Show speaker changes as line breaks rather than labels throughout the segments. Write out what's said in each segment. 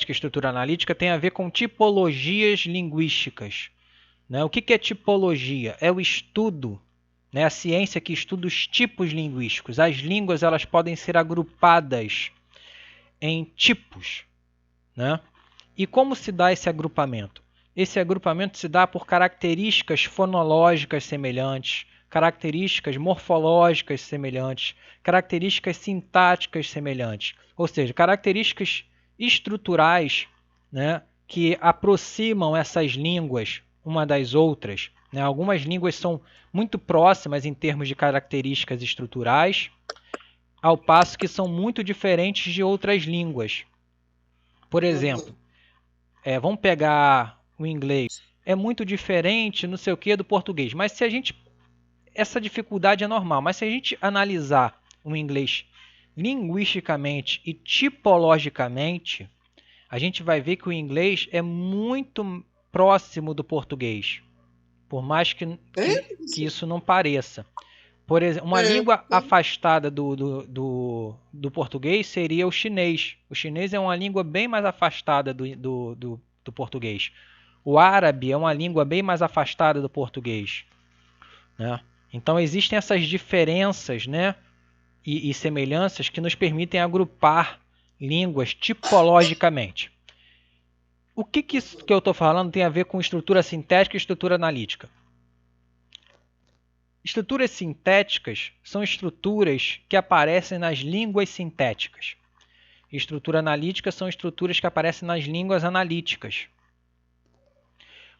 e estrutura analítica tem a ver com tipologias linguísticas, né? O que é tipologia? É o estudo, né? A ciência que estuda os tipos linguísticos. As línguas elas podem ser agrupadas em tipos, né? E como se dá esse agrupamento? Esse agrupamento se dá por características fonológicas semelhantes, características morfológicas semelhantes, características sintáticas semelhantes, ou seja, características estruturais, né, que aproximam essas línguas uma das outras, né? Algumas línguas são muito próximas em termos de características estruturais, ao passo que são muito diferentes de outras línguas. Por exemplo, vamos pegar o inglês. É muito diferente, não sei o que, do português. Mas se a gente. Essa dificuldade é normal. Mas se a gente analisar o inglês linguisticamente e tipologicamente, a gente vai ver que o inglês é muito próximo do português. Por mais que isso não pareça. Por exemplo, uma língua afastada do português seria o chinês. O chinês é uma língua bem mais afastada do português. O árabe é uma língua bem mais afastada do português, né? Então existem essas diferenças, né, e semelhanças que nos permitem agrupar línguas tipologicamente. O que isso que eu estou falando tem a ver com estrutura sintética e estrutura analítica? Estruturas sintéticas são estruturas que aparecem nas línguas sintéticas. Estrutura analítica são estruturas que aparecem nas línguas analíticas.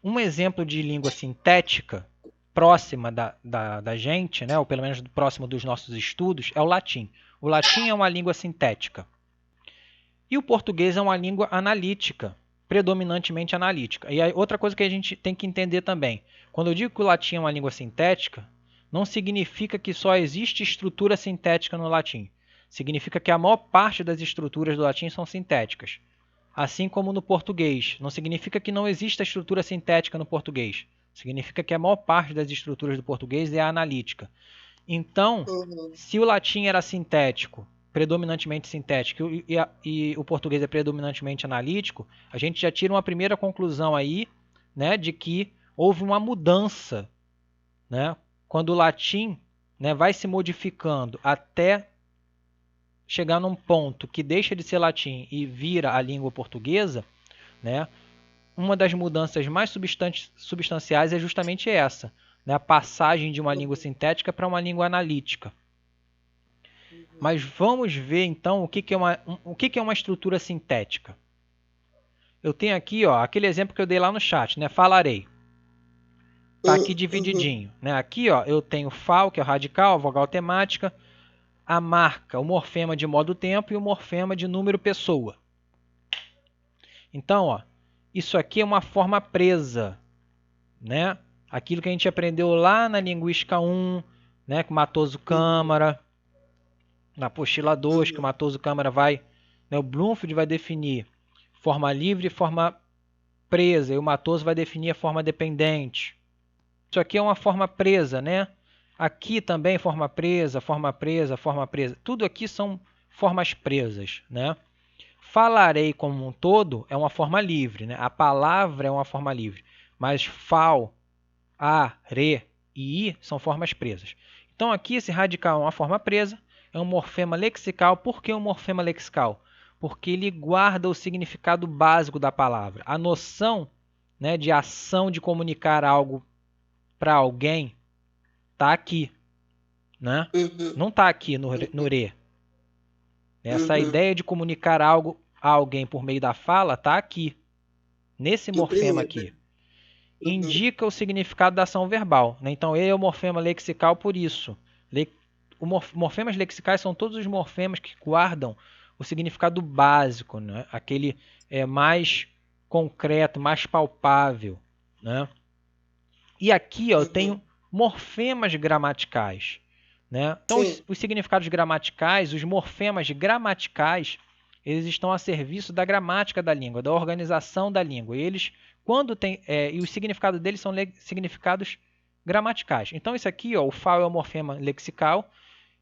Um exemplo de língua sintética próxima da gente, né, ou pelo menos próximo dos nossos estudos, é o latim. O latim é uma língua sintética. E o português é uma língua analítica, predominantemente analítica. E aí, outra coisa que a gente tem que entender também, quando eu digo que o latim é uma língua sintética, não significa que só existe estrutura sintética no latim. Significa que a maior parte das estruturas do latim são sintéticas. Assim como no português. Não significa que não exista estrutura sintética no português. Significa que a maior parte das estruturas do português é analítica. Então, se o latim era sintético, predominantemente sintético, e o português é predominantemente analítico, a gente já tira uma primeira conclusão aí, né, de que houve uma mudança, né, quando o latim, né, vai se modificando até chegar num ponto que deixa de ser latim e vira a língua portuguesa, né, uma das mudanças mais substanciais é justamente essa, né, a passagem de uma língua sintética para uma língua analítica. Mas vamos ver então o que é uma estrutura sintética. Eu tenho aqui, ó, aquele exemplo que eu dei lá no chat, né, falarei. Está aqui divididinho, né? Aqui, ó, eu tenho fal, que é o radical, a vogal temática, a marca, o morfema de modo tempo e o morfema de número pessoa. Então, ó, isso aqui é uma forma presa, né? Aquilo que a gente aprendeu lá na linguística 1, né, com Matoso Câmara, na apostila 2, que o Matoso Câmara vai, né, o Bloomfield vai definir forma livre e forma presa, e o Matoso vai definir a forma dependente. Isso aqui é uma forma presa, né? Aqui também forma presa, forma presa, forma presa. Tudo aqui são formas presas, né? Falarei como um todo é uma forma livre, né? A palavra é uma forma livre, mas fal, a, re e i são formas presas. Então aqui esse radical é uma forma presa, é um morfema lexical. Por que um morfema lexical? Porque ele guarda o significado básico da palavra. A noção, né, de ação de comunicar algo para alguém está aqui, né? Não está aqui no re. Essa ideia de comunicar algo a alguém por meio da fala está aqui, nesse morfema aqui. Indica o significado da ação verbal, né? Então ele é o morfema lexical por isso. Morfemas lexicais são todos os morfemas que guardam o significado básico, né? Aquele mais concreto, mais palpável, né? E aqui, ó, eu tenho morfemas gramaticais, né? Então, os significados gramaticais, os morfemas gramaticais, eles estão a serviço da gramática da língua, da organização da língua. E eles, quando tem, e os significados deles são significados gramaticais. Então, isso aqui, ó, o fal é o morfema lexical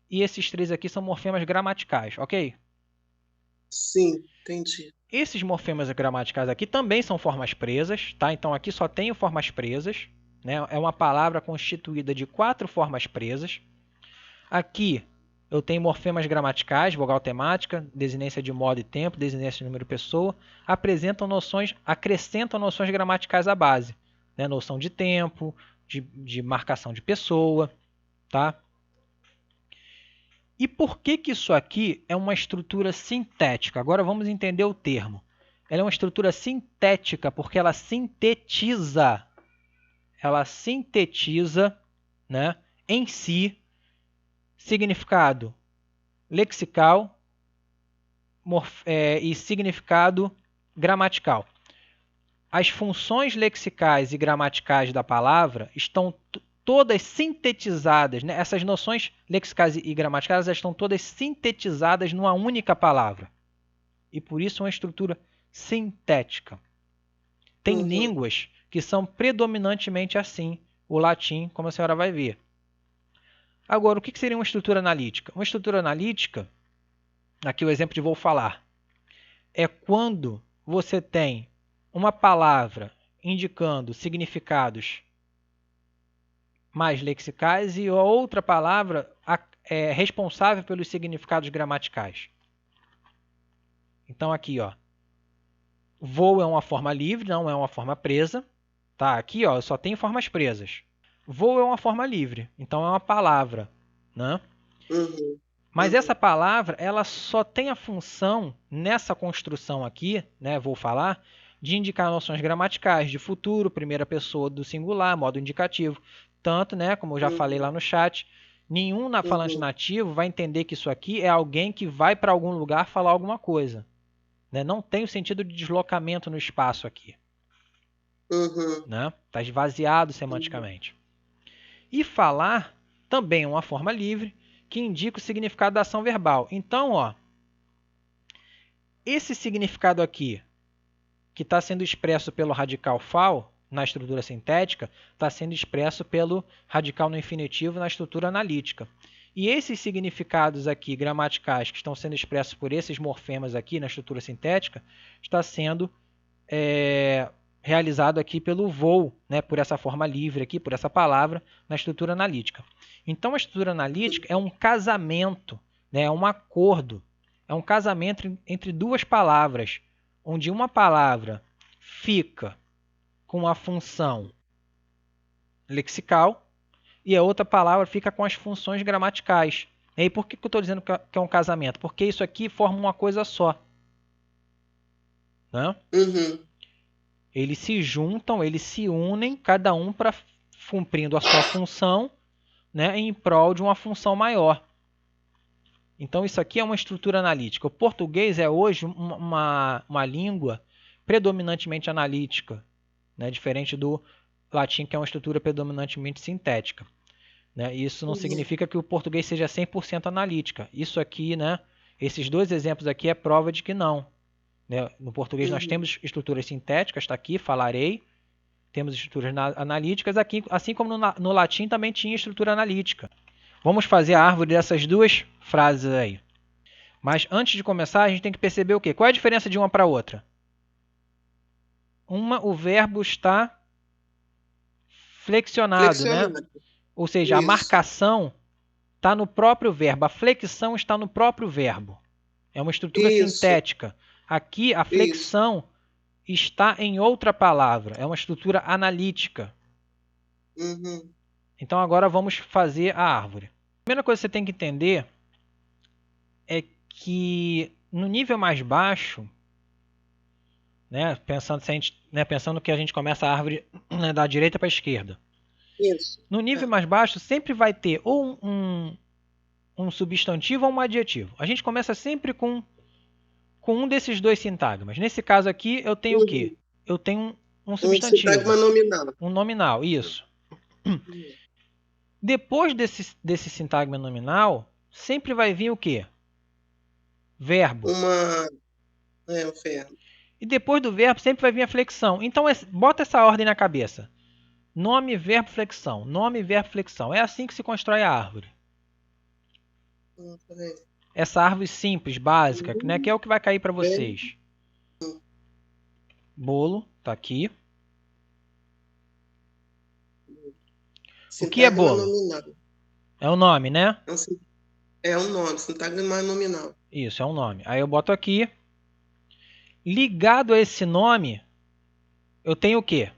e esses três aqui são morfemas gramaticais, ok?
Sim. Entendi.
Esses morfemas gramaticais aqui também são formas presas, tá? Então aqui só tenho formas presas, né? É uma palavra constituída de 4 formas presas. Aqui eu tenho morfemas gramaticais, vogal temática, desinência de modo e tempo, desinência de número e pessoa, acrescentam noções gramaticais à base, né? Noção de tempo, de marcação de pessoa, tá? E por que que isso aqui é uma estrutura sintética? Agora vamos entender o termo. Ela é uma estrutura sintética porque ela sintetiza, né, em si significado lexical e significado gramatical. As funções lexicais e gramaticais da palavra estão todas sintetizadas, né? Essas noções lexicais e gramaticais estão todas sintetizadas numa única palavra. E por isso é uma estrutura sintética. Tem línguas que são predominantemente assim, o latim, como a senhora vai ver. Agora, o que seria uma estrutura analítica? Uma estrutura analítica, aqui o exemplo de vou falar, é quando você tem uma palavra indicando significados mais lexicais e outra palavra é responsável pelos significados gramaticais. Então aqui, ó, vou é uma forma livre, não é uma forma presa. Tá? Aqui, ó, eu só tenho formas presas. Vou é uma forma livre, então é uma palavra, né? Mas essa palavra, ela só tem a função nessa construção aqui, né, vou falar, de indicar noções gramaticais de futuro, primeira pessoa do singular, modo indicativo. Tanto, né, como eu já falei lá no chat, nenhum falante nativo vai entender que isso aqui é alguém que vai para algum lugar falar alguma coisa. Né? Não tem o sentido de deslocamento no espaço aqui. Né? Está esvaziado semanticamente. E falar também é uma forma livre que indica o significado da ação verbal. Então, ó, esse significado aqui, que está sendo expresso pelo radical fal na estrutura sintética, está sendo expresso pelo radical no infinitivo na estrutura analítica. E esses significados aqui gramaticais que estão sendo expressos por esses morfemas aqui na estrutura sintética, está sendo realizado aqui pelo vou, né, por essa forma livre aqui, por essa palavra, na estrutura analítica. Então, a estrutura analítica é um casamento, né, é um acordo, é um casamento entre duas palavras, onde uma palavra fica com a função lexical e a outra palavra fica com as funções gramaticais. E por que eu estou dizendo que é um casamento? Porque isso aqui forma uma coisa só. Né? Eles se juntam, eles se unem, cada um para cumprindo a sua função, né, em prol de uma função maior. Então isso aqui é uma estrutura analítica. O português é hoje uma língua predominantemente analítica, né, diferente do latim, que é uma estrutura predominantemente sintética. Né? Isso não significa que o português seja 100% analítica. Isso aqui, né, esses dois exemplos aqui é prova de que não. Né? No português nós temos estruturas sintéticas, está aqui, falarei. Temos estruturas analíticas, aqui, assim como no latim também tinha estrutura analítica. Vamos fazer a árvore dessas duas frases aí. Mas antes de começar, a gente tem que perceber o quê? Qual é a diferença de uma para outra? O verbo está flexionado, né? Ou seja, a marcação está no próprio verbo, a flexão está no próprio verbo. É uma estrutura sintética. Aqui, a flexão está em outra palavra. É uma estrutura analítica. Então, agora vamos fazer a árvore. A primeira coisa que você tem que entender é que no nível mais baixo, né, pensando que a gente começa a árvore, né, da direita para a esquerda. No nível mais baixo, sempre vai ter ou um substantivo ou um adjetivo. A gente começa sempre com um desses dois sintagmas. Nesse caso aqui, eu tenho o quê? Eu tenho um substantivo. Um
sintagma nominal.
Um nominal, isso. Depois desse sintagma nominal, sempre vai vir o quê? Verbo.
Um verbo.
E depois do verbo sempre vai vir a flexão. Então, bota essa ordem na cabeça. Nome, verbo, flexão. Nome, verbo, flexão. É assim que se constrói a árvore. essa árvore simples, básica, né, que é o que vai cair para vocês. Bolo, tá aqui. O que é
Sintagma
bolo?
nominal.
É o nome, né?
É um nome, sintagma nominal.
Isso, é um nome. Aí eu boto aqui. Ligado a esse nome, eu tenho o quê?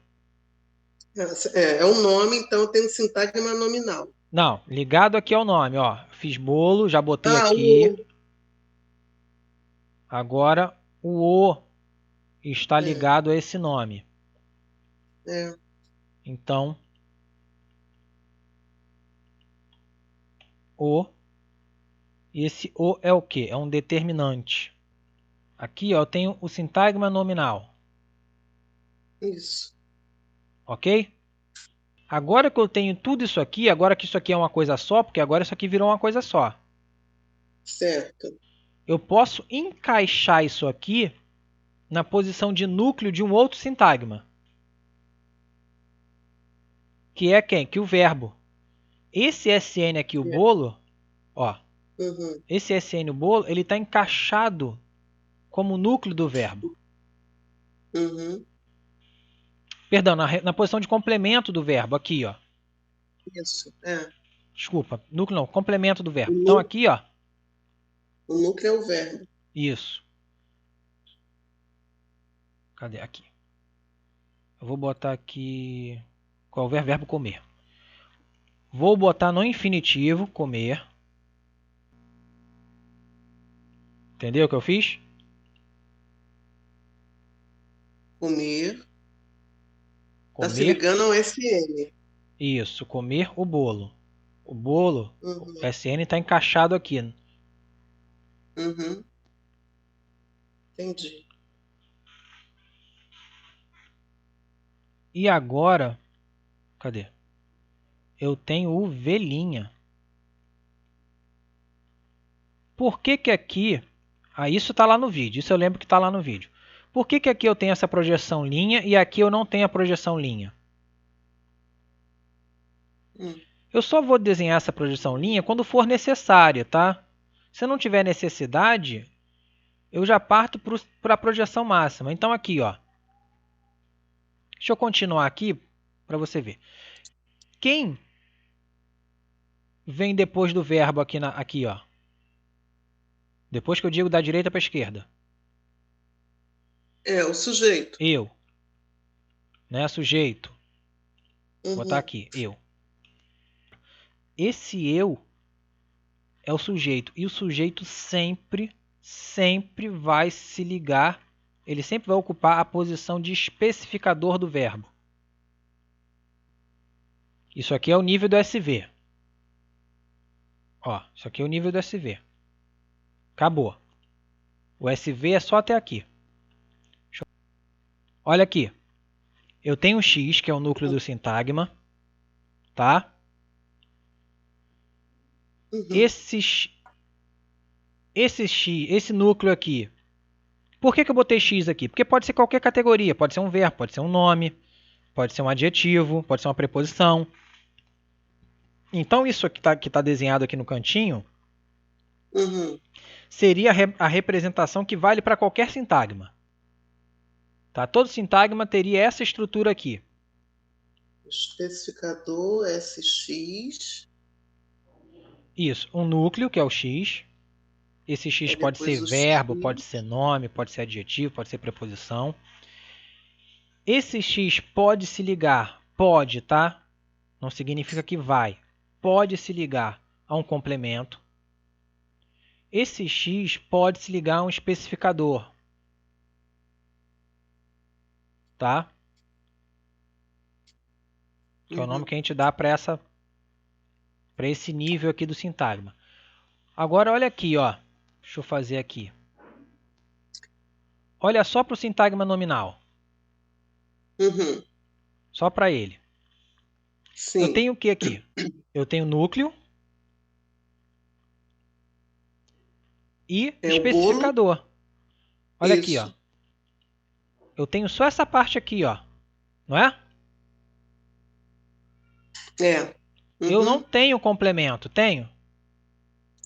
É um nome, então tem um sintagma nominal.
Não, ligado aqui ao nome, ó. Fiz bolo, já botei
Ah,
aqui. Agora o está ligado a esse nome.
É.
Então, esse o é o quê? É um determinante. Aqui, ó, eu tenho o sintagma nominal.
Isso.
Ok? Agora que eu tenho tudo isso aqui, agora que isso aqui é uma coisa só, porque agora isso aqui virou uma coisa só.
Certo.
Eu posso encaixar isso aqui na posição de núcleo de um outro sintagma. Que é quem? Que o verbo. Esse SN aqui, o bolo, ó. Esse SN, o bolo, ele está encaixado como núcleo do verbo. Perdão, na posição de complemento do verbo, aqui, ó.
Isso, é.
Desculpa, núcleo não, complemento do verbo. Então aqui, ó.
O núcleo é o verbo.
Isso. Cadê? Aqui. Eu vou botar aqui... Qual é o verbo? Verbo comer. Vou botar no infinitivo, comer. Entendeu o que eu fiz?
Comer.
Comer.
Tá se ligando ao SN.
Isso, comer o bolo. O bolo, o SN está encaixado aqui.
Entendi.
E agora, cadê? Eu tenho o velhinha. Por que que aqui... Ah, isso está lá no vídeo. Isso eu lembro que está lá no vídeo. Por que que aqui eu tenho essa projeção linha e aqui eu não tenho a projeção linha? Eu só vou desenhar essa projeção linha quando for necessária, tá? Se eu não tiver necessidade, eu já parto para a projeção máxima. Então aqui, ó. Deixa eu continuar aqui para você ver. Quem vem depois do verbo aqui, ó? Depois que eu digo da direita para a esquerda.
É, o sujeito.
Eu. Né? Sujeito. Vou botar aqui, eu. Esse eu é o sujeito. E o sujeito sempre vai se ligar. Ele sempre vai ocupar a posição de especificador do verbo. Isso aqui é o nível do SV. Ó, isso aqui é o nível do SV. Acabou. O SV é só até aqui. Olha aqui. Eu tenho o X, que é o núcleo do sintagma. Tá? Esse núcleo aqui. Por que eu botei X aqui? Porque pode ser qualquer categoria. Pode ser um verbo, pode ser um nome, pode ser um adjetivo, pode ser uma preposição. Então isso que está desenhado aqui no cantinho seria a representação que vale para qualquer sintagma. Tá? Todo sintagma teria essa estrutura aqui.
Especificador SX.
Isso, um núcleo, que é o X. Esse X pode ser verbo, pode ser nome, pode ser adjetivo, pode ser preposição. Esse X pode se ligar, pode, tá? Não significa que vai. Pode se ligar a um complemento. Esse X pode se ligar a um especificador. Tá? Que é o nome que a gente dá para esse nível aqui do sintagma. Agora olha aqui, ó. Deixa eu fazer aqui. Olha só para o sintagma nominal. Só para ele.
Sim.
Eu tenho o que aqui? Eu tenho núcleo e especificador. Olha aqui, ó. Eu tenho só essa parte aqui, ó. Não é?
É.
Eu não tenho complemento, tenho?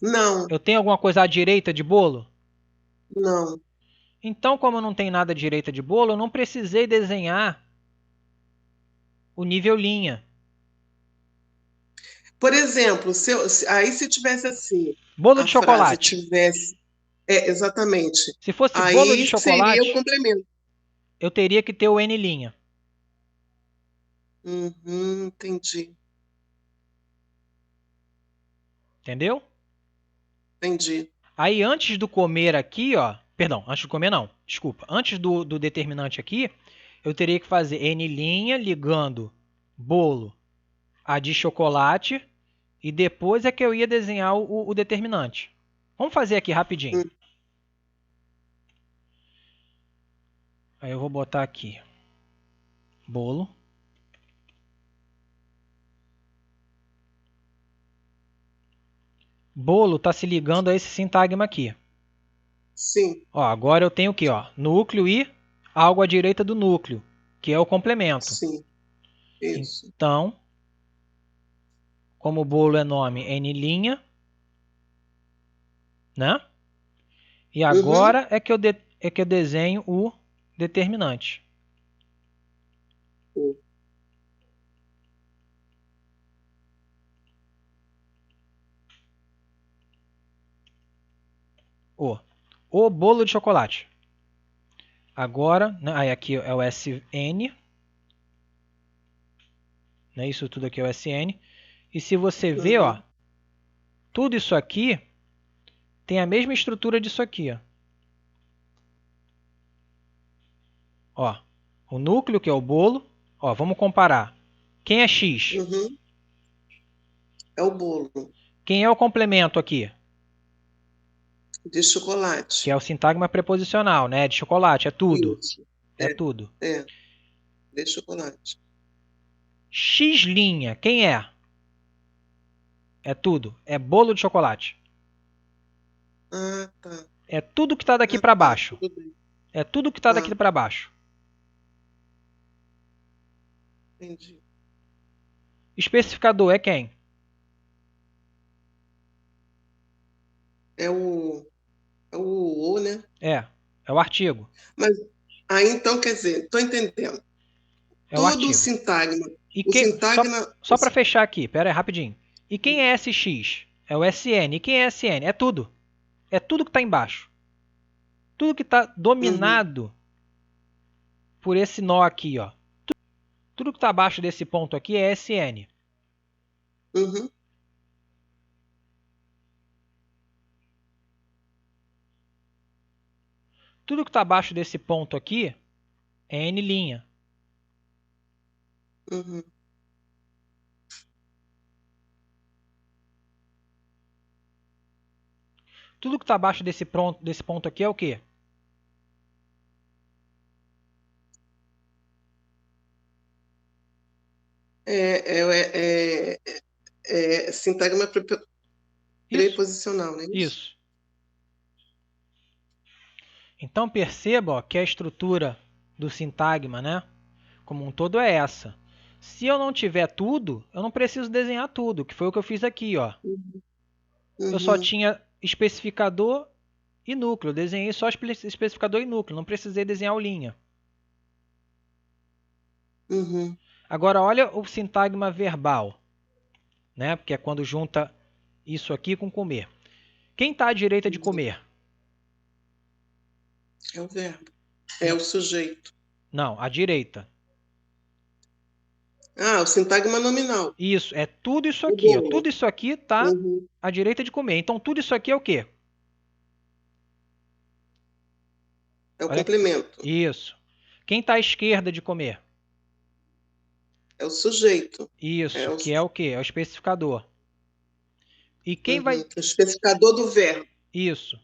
Não,
Eu tenho alguma coisa à direita de bolo?
não.
Então, como eu não tenho nada à direita de bolo, eu não precisei desenhar o nível linha.
Por exemplo, aí se tivesse assim,
Bolo
a
de
frase
chocolate.
tivesse. Exatamente.
Se fosse bolo de
Aí seria o
chocolate,
complemento.
eu teria que ter o N linha.
Entendi,
Entendeu?
entendi.
Aí antes do comer aqui, ó. Perdão, antes do comer não. Desculpa. Antes do determinante aqui, eu teria que fazer N linha ligando bolo a de chocolate. E depois é que eu ia desenhar o determinante. Vamos fazer aqui rapidinho.
Hum,
Aí eu vou botar aqui. Bolo. Bolo está se ligando a esse sintagma aqui.
Sim,
Ó, agora eu tenho o quê? Ó? Núcleo e algo à direita do núcleo, que é o complemento.
sim, isso.
Então, como o bolo é nome N', né? E
Uhum.
agora é que eu desenho o determinante.
Hum.
O bolo de chocolate. Agora, né, aí aqui é o SN, né, isso tudo aqui é o SN. E se você ver, ó,
Uhum.
tudo isso aqui tem a mesma estrutura disso aqui, ó. Ó, o núcleo, que é o bolo. Ó, vamos comparar. Quem é X?
Uhum. É o bolo
Quem é o complemento aqui?
de
Que é
chocolate.
o sintagma preposicional, né? De chocolate, é tudo.
Isso.
É tudo.
É, de chocolate.
X', quem é? É tudo. É bolo de chocolate.
Ah, tá.
É tudo que está daqui
Ah,
para
tá.
baixo.
Tudo bem.
É tudo que está daqui
Tá,
para baixo.
entendi.
Especificador é quem?
É o, né?
É o artigo.
Mas aí então quer dizer, estou entendendo.
É o
Todo
artigo. E
o sintagma,
só para fechar aqui, pera aí, rapidinho. E quem é SX? É o SN. E quem é SN? É tudo. É tudo que está embaixo. Tudo que está
uhum,
dominado por esse nó aqui, ó. Tudo que está abaixo desse ponto aqui é SN.
uhum,
Tudo que está abaixo desse ponto aqui é N'.
uhum.
Tudo que está abaixo desse ponto aqui é o quê?
É, sintagma
Isso,
preposicional, não é isso?
isso. Então perceba, ó, que a estrutura do sintagma, né, como um todo é essa. Se eu não tiver tudo, eu não preciso desenhar tudo, que foi o que eu fiz aqui, ó.
Uhum,
Eu só
uhum,
tinha especificador e núcleo. Eu desenhei só especificador e núcleo, não precisei desenhar o linha.
uhum,
Agora olha o sintagma verbal, né? Porque é quando junta isso aqui com comer. Quem está à direita de
uhum.
comer?
É o verbo. É
Não,
o sujeito.
não, à direita.
Ah, o sintagma nominal.
Isso, é tudo isso
O
aqui, ó.
bolo.
Tudo isso aqui está
Uhum.
à direita de comer. Então tudo isso aqui é o quê?
É o
Olha,
complemento.
isso. Quem está à esquerda de comer?
É o sujeito. É
Isso,
o,
que é o quê? É o especificador. E quem vai.
o especificador do verbo.
Isso.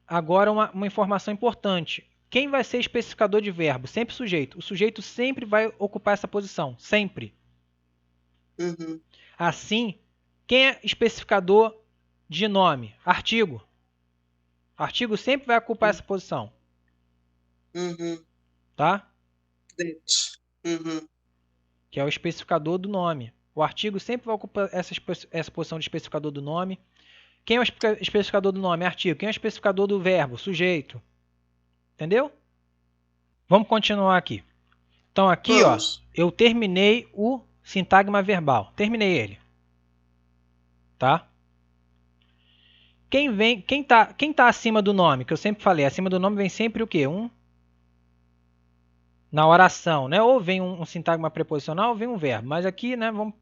Agora uma informação importante. Quem vai ser especificador de verbo? Sempre o sujeito. O sujeito sempre vai ocupar essa posição. Sempre.
Uhum,
Assim, quem é especificador de nome? Artigo. Artigo sempre vai ocupar essa posição.
uhum.
Tá?
Dente. Uhum,
Que é o especificador do nome. O artigo sempre vai ocupar essa posição de especificador do nome. Quem é o especificador do nome? Artigo. Quem é o especificador do verbo? Sujeito. Entendeu? Vamos continuar aqui. Então aqui, ó,
Vamos.
eu terminei o sintagma verbal. Terminei ele. Tá? Quem tá acima do nome? Que eu sempre falei, acima do nome vem sempre o quê? Na oração, né? Ou vem um sintagma preposicional ou vem um verbo. Mas aqui, né, vamos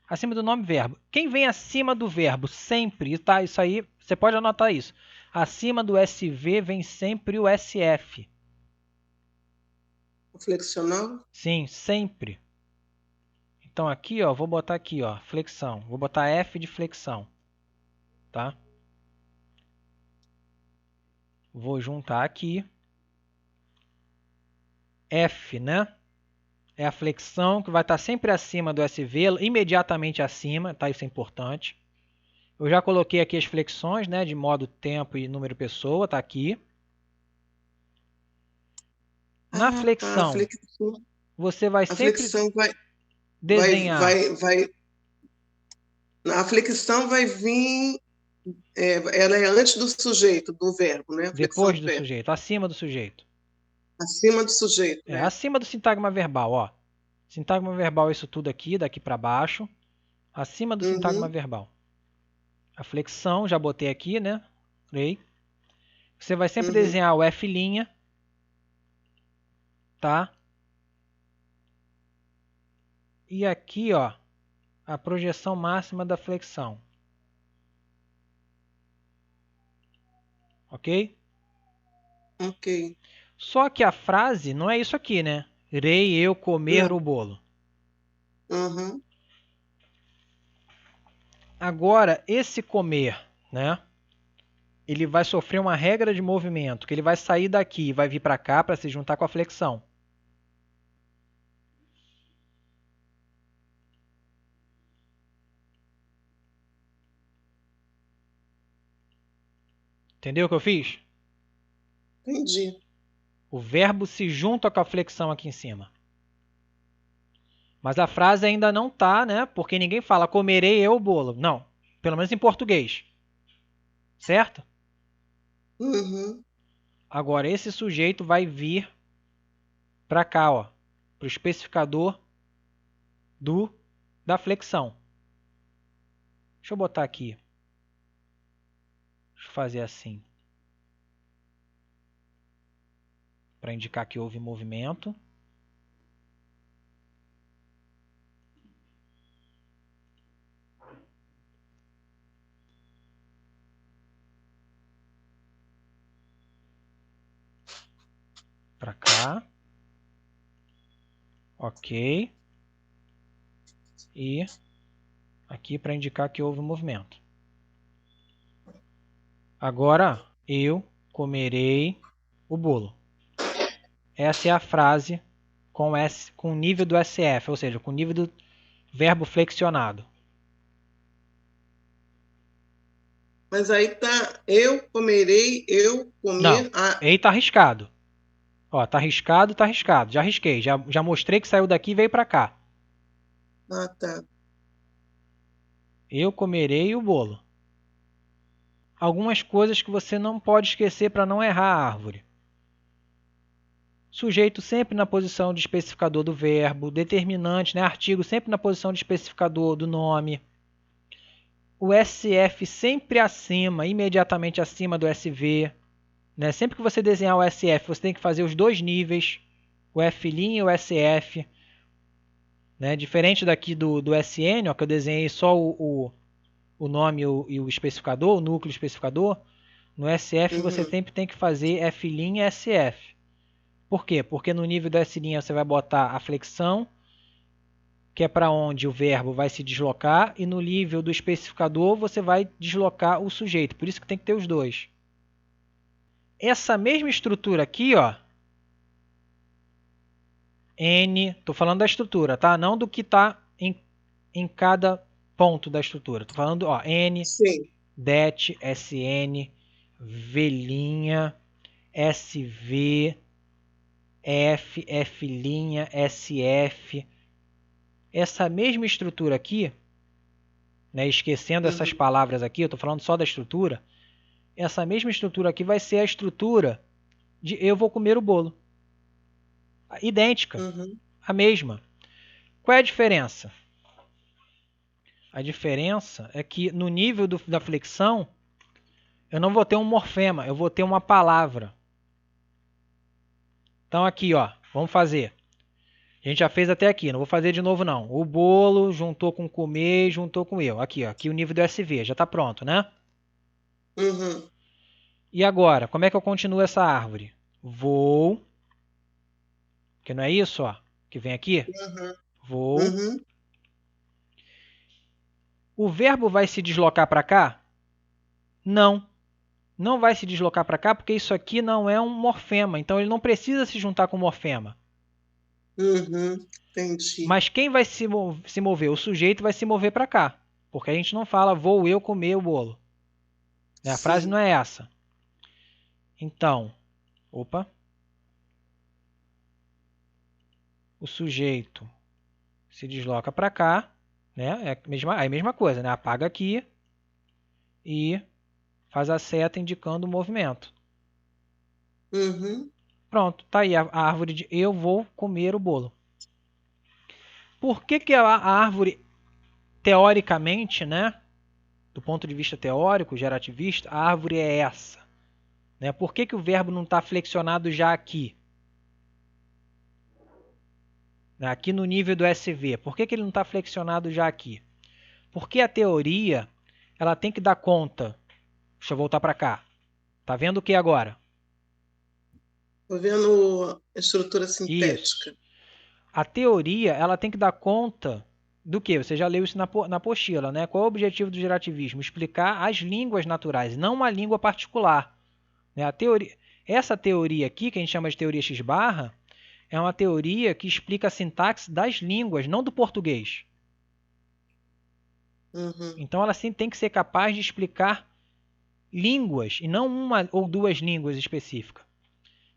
acima do nome, verbo. Quem vem acima do verbo sempre, tá? Isso aí, você pode anotar isso. Acima do SV vem sempre o SF.
Flexional?
Sim, sempre. Então aqui, ó, vou botar aqui, ó, flexão. Vou botar F de flexão, tá? Vou juntar aqui. F, né? É a flexão que vai estar sempre acima do SV, imediatamente acima, tá? Isso é importante. Eu já coloquei aqui as flexões, né? De modo, tempo e número pessoa, tá aqui. Na
Tá.
flexão, você vai
A
sempre
flexão
desenhar.
A flexão vai vir, ela é antes do sujeito, do verbo, né? A flexão
Depois
do
do
verbo.
sujeito, acima do sujeito.
Acima do sujeito, né?
Acima do sintagma verbal, ó. Sintagma verbal é isso tudo aqui, daqui para baixo. Acima do sintagma
Uhum,
verbal. A flexão, já botei aqui, né? Você vai sempre
uhum.
desenhar o F', tá? E aqui, ó, a projeção máxima da flexão. Ok?
Ok.
Só que a frase não é isso aqui, né? Irei eu comer
Não.
o bolo.
Uhum.
Agora, esse comer, né? Ele vai sofrer uma regra de movimento, que ele vai sair daqui e vai vir para cá para se juntar com a flexão. Entendeu o que eu fiz?
Entendi.
O verbo se junta com a flexão aqui em cima. Mas a frase ainda não tá, né? Porque ninguém fala comerei eu o bolo. Não. Pelo menos em português. Certo?
Uhum.
Agora, esse sujeito vai vir para cá, ó. Para o especificador da flexão. Deixa eu botar aqui. Deixa eu fazer assim. Para indicar que houve movimento. Para cá. Ok. E aqui para indicar que houve movimento. Agora eu comerei o bolo. Essa é a frase com o nível do SF, ou seja, com o nível do verbo flexionado.
Mas aí tá, eu comerei, eu
Não,
comer.
aí tá arriscado. Ó, tá arriscado, tá arriscado. Já arrisquei, já mostrei que saiu daqui e veio para cá.
Tá.
Eu comerei o bolo. Algumas coisas que você não pode esquecer para não errar a árvore. Sujeito sempre na posição de especificador do verbo, determinante, né? Artigo sempre na posição de especificador do nome. O SF sempre acima, imediatamente acima do SV. Né? Sempre que você desenhar o SF, você tem que fazer os dois níveis, o F' e o SF. Né? Diferente daqui do SN, ó, que eu desenhei só o nome e o especificador, o núcleo especificador. No SF você
Uhum.
sempre tem que fazer F' e SF. Por quê? Porque no nível do S' você vai botar a flexão, que é para onde o verbo vai se deslocar, e no nível do especificador você vai deslocar o sujeito. Por isso que tem que ter os dois. Essa mesma estrutura aqui, ó, N, tô falando da estrutura, tá? Não do que está em cada ponto da estrutura. Tô falando, ó, N,
Sim.
det, SN, V', SV, F, F', SF. Essa mesma estrutura aqui né, esquecendo essas palavras aqui, eu estou falando só da estrutura, essa mesma estrutura aqui vai ser a estrutura de eu vou comer o bolo. Idêntica, a mesma. Qual é a diferença? A diferença é que no nível da flexão, eu não vou ter um morfema, eu vou ter uma palavra. Então aqui, ó, vamos fazer. A gente já fez até aqui, não vou fazer de novo não. O bolo juntou com comer, juntou com eu. Aqui, ó, aqui o nível do SV, já está pronto, né? E agora, como é que eu continuo essa árvore? Vou, que não é isso, ó, que vem aqui? Vou. O verbo vai se deslocar para cá? Não. Não vai se deslocar para cá porque isso aqui não é um morfema. Então ele não precisa se juntar com o morfema.
Entendi.
Mas quem vai se mover? O sujeito vai se mover para cá. Porque a gente não fala vou eu comer o bolo. A frase não é essa. Então, opa. O sujeito se desloca para cá. Né? É a mesma coisa, né? Apaga aqui e faz a seta indicando o movimento. Pronto, tá aí a árvore de eu vou comer o bolo. Por que a árvore, teoricamente, né? Do ponto de vista teórico, gerativista, a árvore é essa? Né? Por que o verbo não está flexionado já aqui? Aqui no nível do SV. Por que ele não está flexionado já aqui? Porque a teoria ela tem que dar conta. Deixa eu voltar para cá. Tá vendo o que agora?
Estou vendo a estrutura sintética.
Isso. A teoria ela tem que dar conta do que? Você já leu isso na apostila, né? Qual é o objetivo do gerativismo? Explicar as línguas naturais, não uma língua particular. Né? Essa teoria aqui, que a gente chama de teoria X-barra, é uma teoria que explica a sintaxe das línguas, não do português. Então ela sim tem que ser capaz de explicar línguas e não uma ou duas línguas específicas.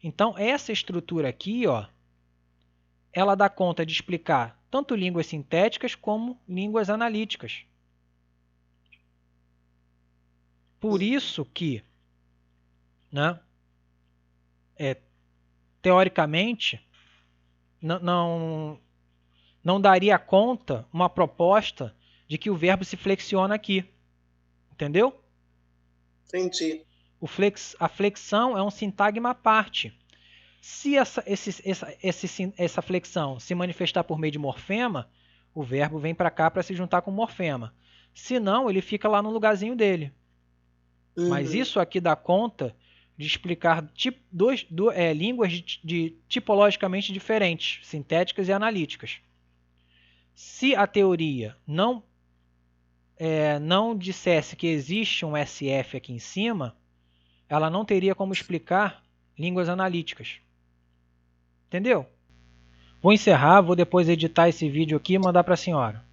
Então essa estrutura aqui, ó, ela dá conta de explicar tanto línguas sintéticas como línguas analíticas. Por isso que, né, teoricamente, não daria conta uma proposta de que o verbo se flexiona aqui. Entendeu?
Entendi.
A flexão é um sintagma à parte. Se essa flexão se manifestar por meio de morfema, o verbo vem para cá para se juntar com o morfema. Se não, ele fica lá no lugarzinho dele. Mas isso aqui dá conta de explicar línguas tipologicamente diferentes, sintéticas e analíticas. Se a teoria não dissesse que existe um SF aqui em cima, ela não teria como explicar línguas analíticas. Entendeu? Vou encerrar, vou depois editar esse vídeo aqui e mandar para a senhora.